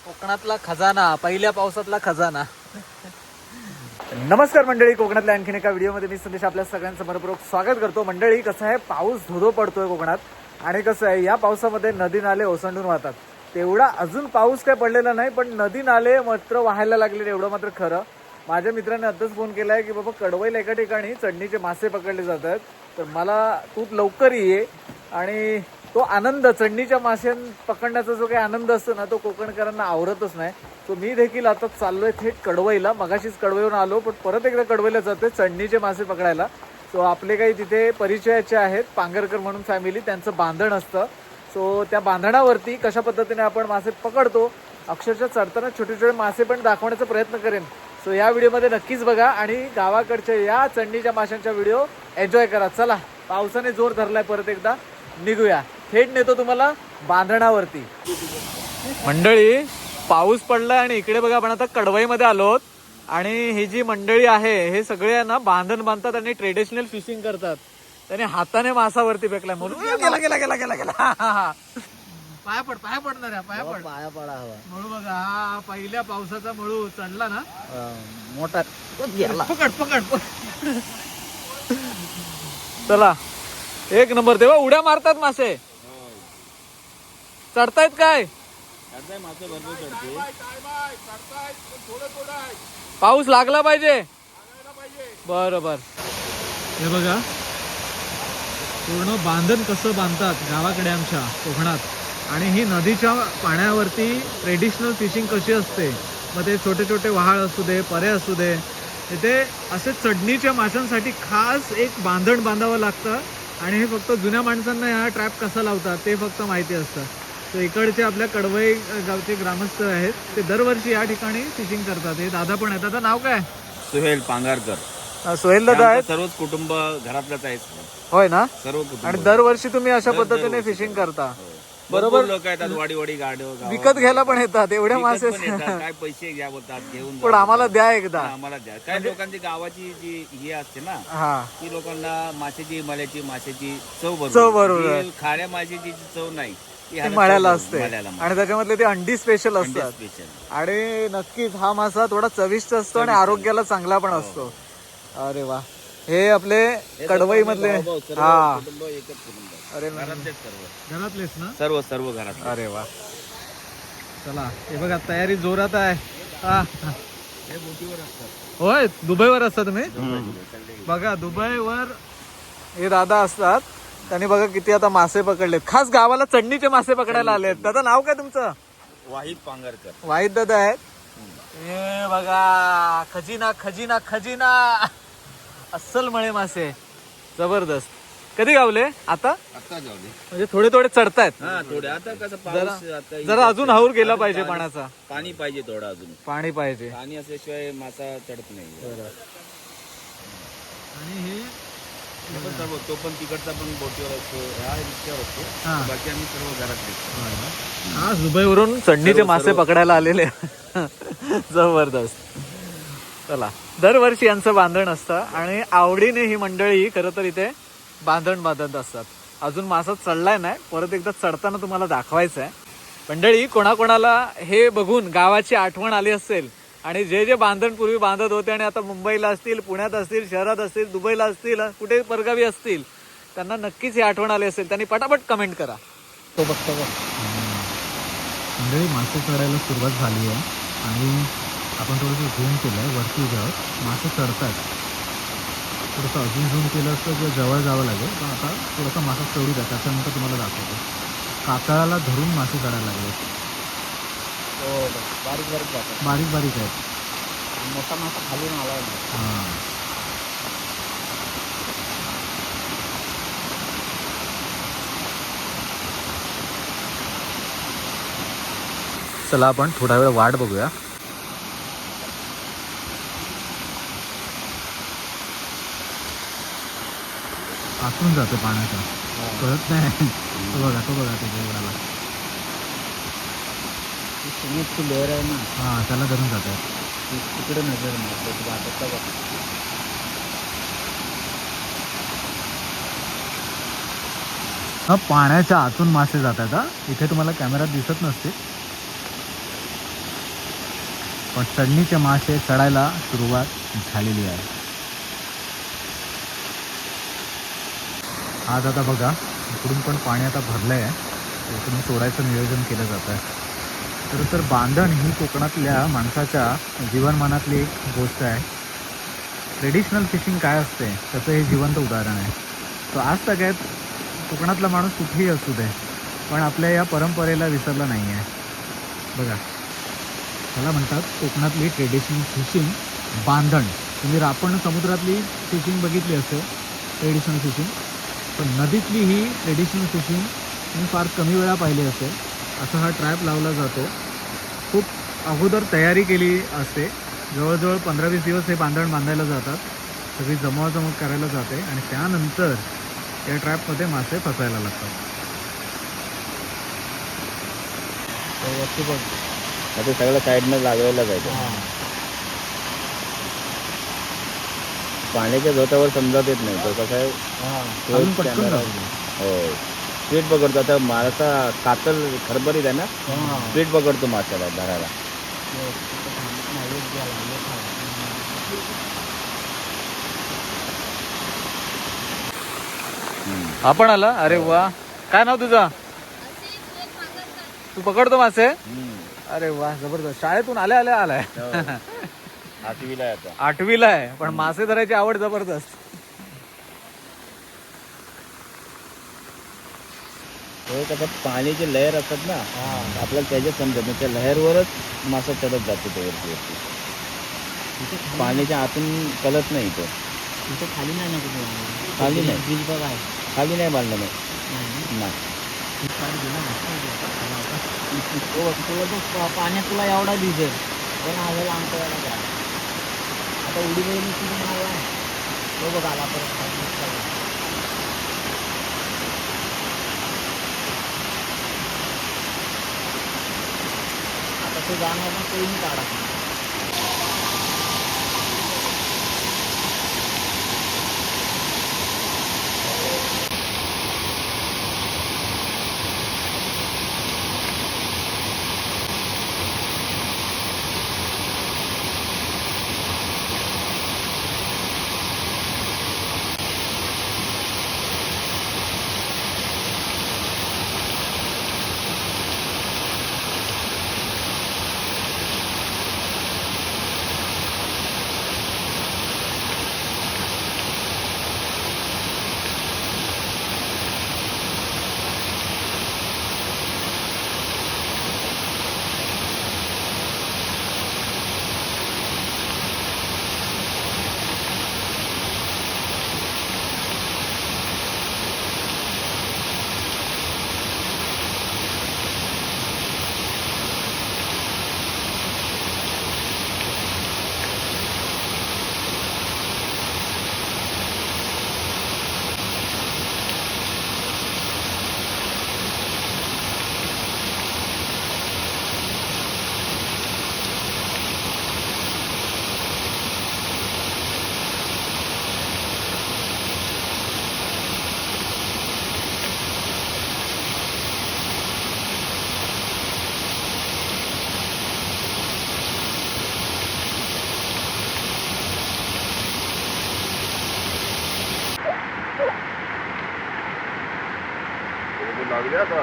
कोकणातला खजाना, पहिल्या पावसातला खजाना. नमस्कार मंडळी, कोकणातल्या आणखीन एका व्हिडिओमध्ये मी संदेश आपल्या सगळ्यांचं मनपूर्वक स्वागत करतो. मंडळी, कसं आहे, पाऊस धोधो पडतोय कोकणात आणि कसं आहे, या पावसामध्ये नदी नाले ओसंडून वाहतात. तेवढा अजून पाऊस काय पडलेला नाही, पण नदी नाले मात्र वाहायला लागले, एवढं मात्र खरं. माझ्या मित्राने आताच फोन केलाय की बाबा कडवईला एका ठिकाणी चढणीचे मासे पकडले जातात, तर मला तू लवकर ये. आणि तो आनंद, चढणीच्या मासे पकडण्याचा जो काही आनंद असतो ना, तो कोकणकरांना आवरतच नाही. तो मी देखील आता चाललोय थेट कडवईला. मगाशीच कडवईवरून आलो, पण परत एकदा कडवईला जातोय चढणीचे मासे पकडायला. सो आपले काही तिथे परिचयाचे आहेत, पांगरकर म्हणून फॅमिली, त्यांचं बांधण असतं. सो त्या बांधणावरती कशा पद्धतीने आपण मासे पकडतो, अक्षरशः चढताना छोटे छोटे मासे पण दाखवण्याचा प्रयत्न करेन. सो या व्हिडिओमध्ये नक्कीच बघा आणि गावाकडच्या या चढणीच्या माशांचा व्हिडिओ एन्जॉय करा. चला, पावसाने जोर धरलाय, परत एकदा निघूया. थेट नेतो तुम्हाला बांधणावरती. मंडळी, पाऊस पडलाय आणि इकडे बघा, आपण आता कडवईमध्ये आलोत आणि ही जी मंडळी आहे हे सगळे ना बांधण बांधतात आणि ट्रेडिशनल फिशिंग करतात. त्याने हाताने मासावरती फेकलाय म्हणून गेला गेला गेला गेला गेला पाया पडणार आहे, पाया पडा हवा. मळू बघा, हा पहिल्या पावसाचा मळू चढला ना, मोठा. पकड. चला, एक नंबर. तेव्हा उड्या मारतात मासे, चढतायत काय? पाऊस लागला पाहिजे, बरोबर. हे बघा, पूर्ण बांधण कसं बांधतात गावाकडे आमच्या कोकणात. आणि ही नदीच्या पाण्यावरती ट्रेडिशनल फिशिंग कशी असते. मग ते छोटे छोटे वहाळ असू दे, परे असू दे, इथे असे चढणीच्या माशांसाठी खास एक बांधण बांधावं लागतं. आणि हे फक्त जुन्या माणसांना हा ट्रॅप कसा लावतात ते फक्त माहिती असतं. तर इकडचे आपल्या कडवई गावचे ग्रामस्थ आहेत, ते दरवर्षी या ठिकाणी फिशिंग करतात. हे दादा पण आहेत. दादा, नाव काय? सुहेल पांगारकर. सुहेल दादा आहेत. सर्वच कुटुंब घरातलंच आहेत. होय ना? सर्व कुटुंब. आणि दरवर्षी तुम्ही अशा पद्धतीने फिशिंग करता, बरोबर? लोक येतात, वाडी गाडी विकत घ्यायला पण येतात, एवढ्या मासे. काय पैसे घ्या बोलतात, घेऊन पण आम्हाला द्या एकदा. आम्हाला द्या. काय लोकांची गावाची जी हे असते ना, हा, ती लोकांना माशाची, मल्याची माशाची चव बरोबर. खाऱ्या माशाची चव नाही, ती मळ्याला असते. आणि त्याच्यामधले ते अंडी स्पेशल असतात. आणि नक्कीच हा मासा थोडा चविष्ट असतो आणि आरोग्याला चांगला पण असतो. अरे वा, हे आपले कडवई मधले. हा, अरे घरातलेच ना? सर्व घरात. अरे वा, चला. हे बघा, तयारी जोरात आहे. हे बोटीवर असतात. होय, दुबईवर असता तुम्ही? बघा, दुबईवर हे दादा असतात. त्यांनी बघा किती आता मासे पकडलेत, खास गावाला चढणीचे मासे पकडायला आलेत. दादा, नाव काय तुमचं? वाहिद पांगारकर. वाहिद दादा आहेत. हे बघा, खजिना अस्सल मळे मासे, जबरदस्त. कधी गावले? आता म्हणजे थोडे थोडे चढतायत. थोडे आता कसं पाऊस, जरा अजून हाऊर गेला पाहिजे पाण्याचा. पाणी पाहिजे, थोडं अजून पाणी पाहिजे. पाणी असल्याशिवाय मासा चढत नाही. आणि हे सर्व, तो पण तिकडचा पण बोटीवर असतो, हा रिक्षावर असतो. बाकी आम्ही सर्व घरातले. हा, दुबईवरून चढणीचे मासे पकडायला आलेले. जबरदस्त. चला, दरवर्षी यांचं बांधण असतं आणि आवडीने ही मंडळी खरं तर इथे बांधण बांधत असतात. अजून मासा चढलाय नाही, परत एकदा चढताना तुम्हाला दाखवायचं आहे. मंडळी, कोणाकोणाला हे बघून गावाची आठवण आली असेल आणि जे जे बांधण पूर्वी बांधत होते आणि आता मुंबईला असतील, पुण्यात असतील, शहरात असतील, दुबईला असतील, कुठे परगावी असतील, त्यांना नक्कीच ही आठवण आली असेल, त्यांनी पटापट कमेंट करा. तो बघतो मंडळी, मासे चढायला सुरुवात झाली आहे आणि आपण थोडंसं झूम केलं आहे वरती जाऊन. मासे चढतात. थोडंसं अजून झूम केलं असतं किंवा जवळ जावं लागेल, पण आता थोडासा मासा चढू द्या, त्याच्यानंतर तुम्हाला दाखवतो. कातळाला धरून मासे चढायला लागले. बारीक आहेत. मोठा मासा खालून आला. हां, चला, आपण थोडा वेळ वाट बघूया. आतून जातो पाण्याचा, कळत नाही. तो बघा त्याच्या वेळाला लेअर आहे ना, हा, त्याला धरून जातात. तिकडे नजर मारतो. पाण्याच्या आतून मासे जातात. इथे तुम्हाला कॅमेरात दिसत नसते. पण चढणीचे मासे चढायला सुरुवात झालेली आहे. आज आता बघा इकडून पण पाणी आता भरलं आहे, इकडून सोडायचं नियोजन केलं जातं आहे. खरं तर बांधण ही कोकणातल्या माणसाच्या जीवनमानातली एक गोष्ट आहे. ट्रेडिशनल फिशिंग काय असते त्याचं हे जिवंत उदाहरण आहे. तो आज सगळ्यात कोकणातला माणूस कुठेही असू दे पण आपल्या या परंपरेला विसरला नाही आहे. बघा त्याला म्हणतात कोकणातली ट्रेडिशनल फिशिंग बांधण. तुम्ही रापण समुद्रातली फिशिंग बघितली असेल ट्रेडिशनल फिशिंग, पण नदीतली ही ट्रेडिशनल फिशिंग तुम्ही फार कमी वेळा पाहिली असेल. असा हा ट्रॅप लावला जातो, खूप अगोदर तयारी केली असते. जवळजवळ 15-20 दिवस हे बांधण बांधायला जातात, सगळी जमवाजमव करायला जाते आणि त्यानंतर या ट्रॅपमध्ये मासे फसायला लागतात. आता सगळं साईडनं लागलेलं जायचं. पाण्याच्या झोतावर समजत येत नाही तो कसं आहे. हो स्पीड पकडतो. आता मासा कातल खरबरीत आहे ना, स्पीड पकडतो माशाला धरायला. आपण आला. अरे वा, काय नाव तुझं? तू पकडतो मासे? अरे वा जबरदस्त. शाळेतून आल्या आलाय. 8वीला आहे आता. 8वीला आहे पण मासे धरायची आवड जबरदस्त. हो कसं पाण्याची लहर असतात ना, आपल्याला त्याच्यात समजत नाही. त्या लहरवरच मासा चढत जातो तो वरती. पाण्याच्या आतून कळत नाही तो. खाली नाही ना कुठे, खाली नाही, ब्रिज बघा खाली नाही बांधलं नाही. पाण्यात तुला एवढा दिसेल पण आलेला आमचा यायला काय आता उडी वगैरे निश्चित मारला तो बघ आला परत. आता तो जाणार ना तोही काढा. लागले आता.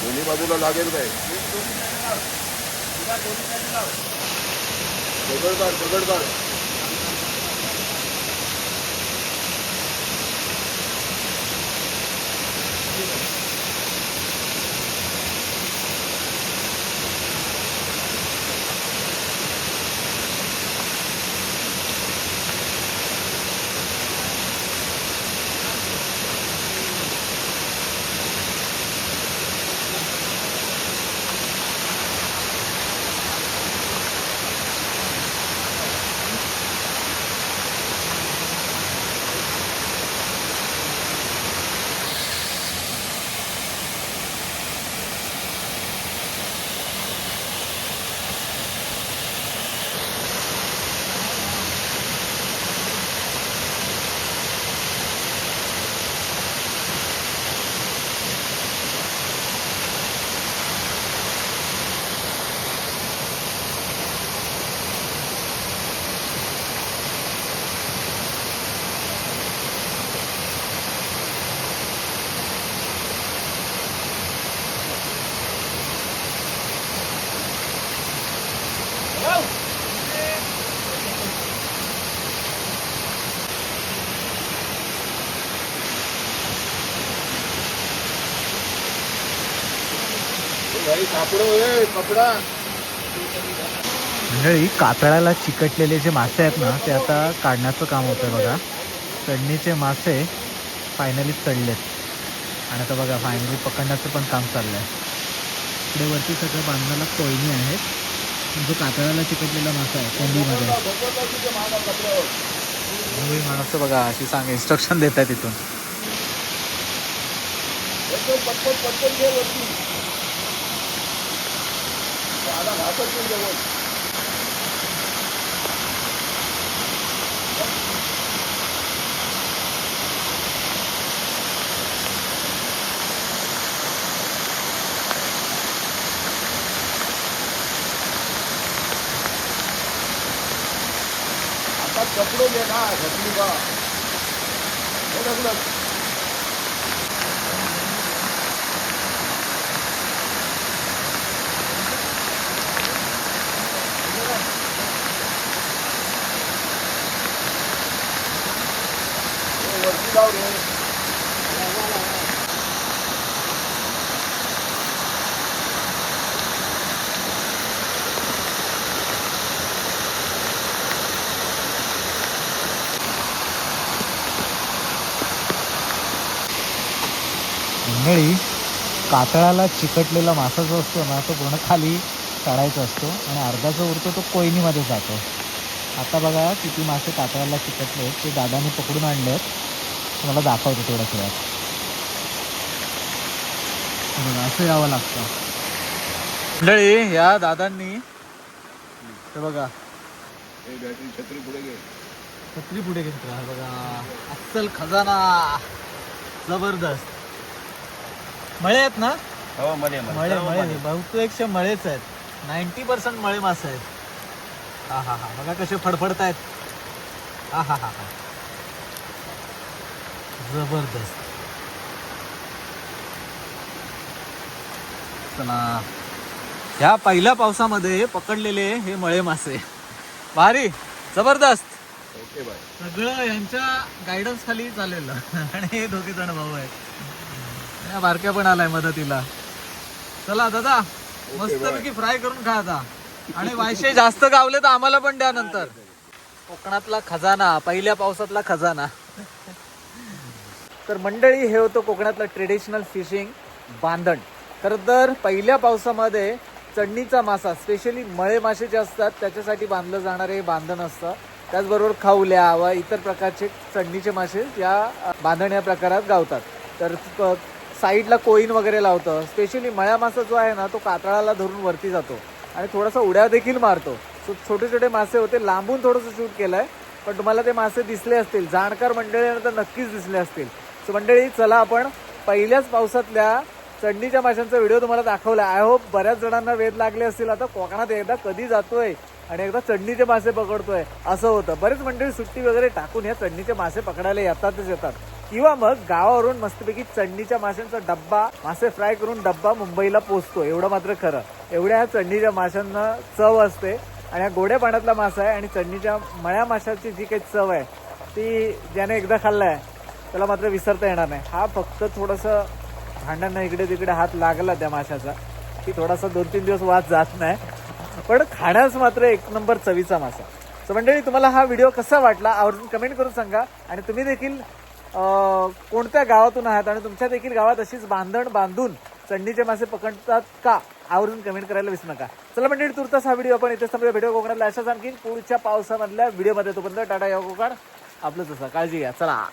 दोन्ही बाजूला लागेल काय दगड भाई सापडो कपडा मंडळी कातळाला चिकटलेले जे मासे आहेत ना ते आता काढण्याचं काम होतं बघा. चढणीचे मासे फायनली चढलेत आणि आता बघा फायनली पकडण्याचं पण काम चाललंय. इकडे वरती सगळं बांधण्याला कोयनी आहेत. जो कातळाला चिकटलेला मासा आहे कोंडीमध्ये नवीन माणसं बघा अशी सांग इन्स्ट्रक्शन देत आहे तिथून. आता कपडो घे ना घातली बा हे लागलं वरती जाऊ रे मंडळी कातळाला चिकटलेला मासा जो असतो ना तो पूर्ण खाली काढायचा असतो आणि अर्धा जो उरतो तो कोयनीमध्ये जातो. आता बघा किती मासे कातळाला चिकटले ते दादाने पकडून आणलेत. तुम्हाला दाखवतो थोड्याच वेळात. बघा असं यावं लागतं. मंडळी या दादांनी ते बघा हे बॅटरी छत्री पुढे घे छत्री पुढे घेतला बघा. अस्सल खजाना जबरदस्त. मळे आहेत ना? हो मळे मळे बहुतेक मळेच आहेत. 90% मळे मासे आहेत. हा हा हा बघा कसे फडफडत आहेत. हा हा हा हा जबरदस्त. चला ह्या पहिल्या पावसामध्ये पकडलेले हे मळे मासे भारी जबरदस्त. ओके बाय सगळं यांच्या गायडन्स खाली चाललेलं आणि हे दोघे जण भाऊ आहेत. या बारक्या पण आलाय मदतीला. चला दादा मस्तपैकी फ्राय करून खा आता. आणि वायशे जास्त गावले तर आम्हाला पण द्या नंतर. कोकणातला खजाना पहिल्या पावसातला खजाना. तर मंडळी हे होतं कोकणातलं ट्रेडिशनल फिशिंग बांधण. खरं तर पहिल्या पावसामध्ये चढणीचा मासा स्पेशली मळे मासे जे असतात त्याच्यासाठी बांधलं जाणारे हे बांधण असतं. त्याचबरोबर खावल्या व इतर प्रकारचे चढणीचे मासे या बांधण या प्रकारात गावतात. तर साईडला कोईन वगैरे लावतं. स्पेशली मळ्या मासा जो आहे ना तो कातळाला धरून वरती जातो आणि थोडासा उड्या देखील मारतो. सो छोटे छोटे मासे होते लांबून थोडंसं शूट केलंय पण तुम्हाला ते मासे दिसले असतील. जाणकार मंडळी तर नक्कीच दिसले असतील. सो मंडळी चला आपण पहिल्याच पावसातल्या चढणीच्या माशांचा व्हिडिओ तुम्हाला दाखवला. आय होप बऱ्याच जणांना वेध लागले असतील. आता कोकणात एकदा कधी जातोय आणि एकदा चढणीचे मासे पकडतोय असं होतं. बरेच मंडळी सुट्टी वगैरे टाकून या चढणीचे मासे पकडायला येतातच येतात. किंवा मग गावावरून मस्तपैकी चढणीच्या माशांचा डब्बा, मासे फ्राय करून डब्बा मुंबईला पोचतो. एवढं मात्र खरं. एवढ्या ह्या चढणीच्या माशांना चव असते आणि हा गोड्या पाण्यातला मासा आहे आणि चढणीच्या मळ्या माशाची जी काही चव आहे ती ज्याने एकदा खाल्लाय त्याला मात्र विसरता येणार नाही. हा फक्त थोडंसं भांड्यांना इकडे तिकडे हात लागला त्या माशाचा की थोडासा 2-3 दिवस वाद जात नाही, पण खाण्यास मात्र एक नंबर चवीचा मासा. तर मंडळी, तुम्हाला हा व्हिडिओ कसा वाटला आवर्जून कमेंट करून सांगा. आणि तुम्ही देखील कोणत्या गावातून आहात आणि तुमच्या देखील गावात अशीच बांधण बांधून चढणीचे मासे पकडतात का, आवर्जून कमेंट करायला विसरू नका. चला मंडळी, तुर्तास हा व्हिडिओ आपण इथेच थांबूया. व्हिडिओ कोकणातला अशाच आणखी पुढच्या पावसामधल्या व्हिडिओमध्ये. तोपर्यंत टाटा या कोकण आपलंच असं. काळजी घ्या. चला.